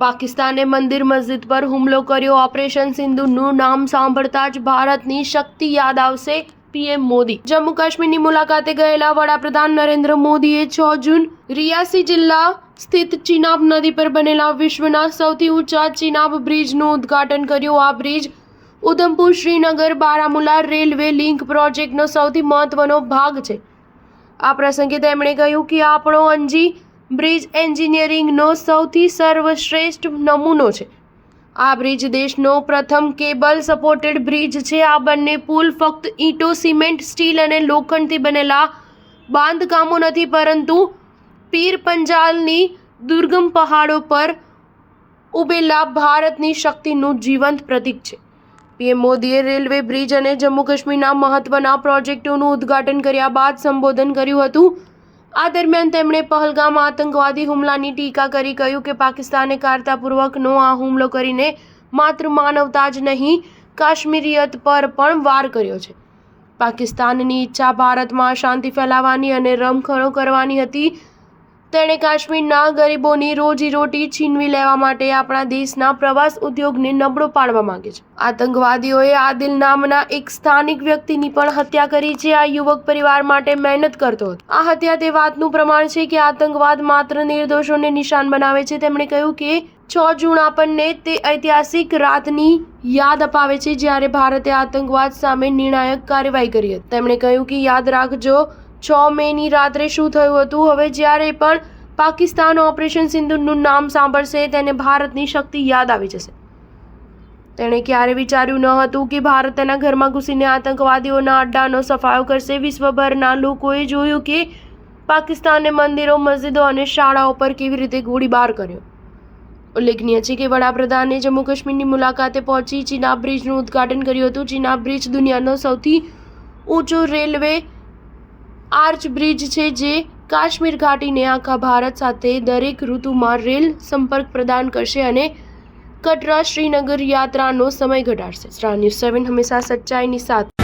પાકિસ્તાને મંદિર મસ્જિદ પર હુમલો કર્યો. ઓપરેશન સિંધુનું નામ સાંભળતા જ ભારતની શક્તિ યાદ આવશે. પીએમ મોદી જમ્મુ કાશ્મીરની મુલાકાતે ગયેલા વડાપ્રધાન નરેન્દ્ર મોદીએ 6 જૂન રિયાસી જિલ્લા સ્થિત ચિનાબ નદી પર બનેલા વિશ્વના સૌથી ઊંચા ચિનાબ બ્રિજનું ઉદ્ઘાટન કર્યું. આ bridge Udhampur Srinagar Baramulla railway link પ્રોજેક્ટનો સૌથી મહત્વનો ભાગ છે. આ પ્રસંગે તેમણે કહ્યું કે આપણો અંજી બ્રિજ એન્જિનિયરિંગનો સૌથી સર્વશ્રેષ્ઠ નમૂનો છે. આ બ્રિજ દેશનો પ્રથમ કેબલ સપોર્ટેડ બ્રિજ છે. આ બંને પુલ ફક્ત ઈંટો, સિમેન્ટ, સ્ટીલ અને લોખંડથી બનેલા બાંધકામો નથી, પરંતુ પીર પંજાલની દુર્ગમ પહાડો પર ઉભેલા ભારતની શક્તિનું જીવંત પ્રતીક છે. પીએમ મોદીએ રેલવે બ્રિજ અને જમ્મુ કાશ્મીરના મહત્વના પ્રોજેક્ટોનું ઉદ્ઘાટન કર્યા બાદ સંબોધન કર્યું હતું. આ દરમિયાન તેમણે પહલગામ આતંકવાદી હુમલાની ટીકા કરી કહ્યું કે પાકિસ્તાને કાયરતાપૂર્વકનો આ હુમલો કરીને માત્ર માનવતા જ નહીં, કાશ્મીરિયત પર પણ વાર કર્યો છે. પાકિસ્તાનની ઈચ્છા ભારતમાં શાંતિ ફેલાવવાની અને રમખણો કરવાની હતી. તેણે કાશ્મીરના ગરીબોની રોજીરોટી છીનવી લેવા માટે આપણા દેશના પ્રવાસ ઉદ્યોગને નબળો પાડવા માંગે છે. આતંકવાદીઓએ આદિલ નામના એક સ્થાનિક વ્યક્તિની પણ હત્યા કરી છે. આ યુવક પરિવાર માટે મહેનત કરતો હતો. આ હત્યા તે વાતનું પ્રમાણ છે કે આતંકવાદ માત્ર નિર્દોષોને નિશાન બનાવે છે. તેમણે કહ્યું કે 6 જૂન આપણને તે ઐતિહાસિક રાતની યાદ અપાવે છે જ્યારે ભારતે આતંકવાદ સામે નિર્ણાયક કાર્યવાહી કરી હતી. તેમણે કહ્યું કે યાદ રાખજો 6 મેની રાત્રે શું થયું હતું. હવે જ્યારે પણ પાકિસ્તાન ઓપરેશન સિંધુનું નામ સાંભળશે તેને ભારતની શક્તિ યાદ આવી જશે. તેણે ક્યારે વિચાર્યું ન હતું કે ભારત તેના ઘરમાં ઘૂસીને આતંકવાદીઓના અડ્ડાનો સફાયો કરશે. વિશ્વભરના લોકોએ જોયું કે પાકિસ્તાને મંદિરો, મસ્જિદો અને શાળાઓ પર કેવી રીતે ગોળીબાર કર્યો. ઉલ્લેખનીય છે કે વડાપ્રધાને જમ્મુ કાશ્મીરની મુલાકાતે પહોંચી ચિનાબ બ્રિજનું ઉદ્ઘાટન કર્યું હતું. ચિનાબ બ્રિજ દુનિયાનો સૌથી ઊંચો રેલવે આર્ચ બ્રિજ છે જે કાશ્મીર ઘાટીને આખા ભારત સાથે દરેક ઋતુમાં રેલ સંપર્ક પ્રદાન કરશે અને કટરા શ્રીનગર યાત્રાનો સમય ઘટાડશે. સ્ટાર ન્યૂઝ 7 હંમેશા સચ્ચાઈની સાથે.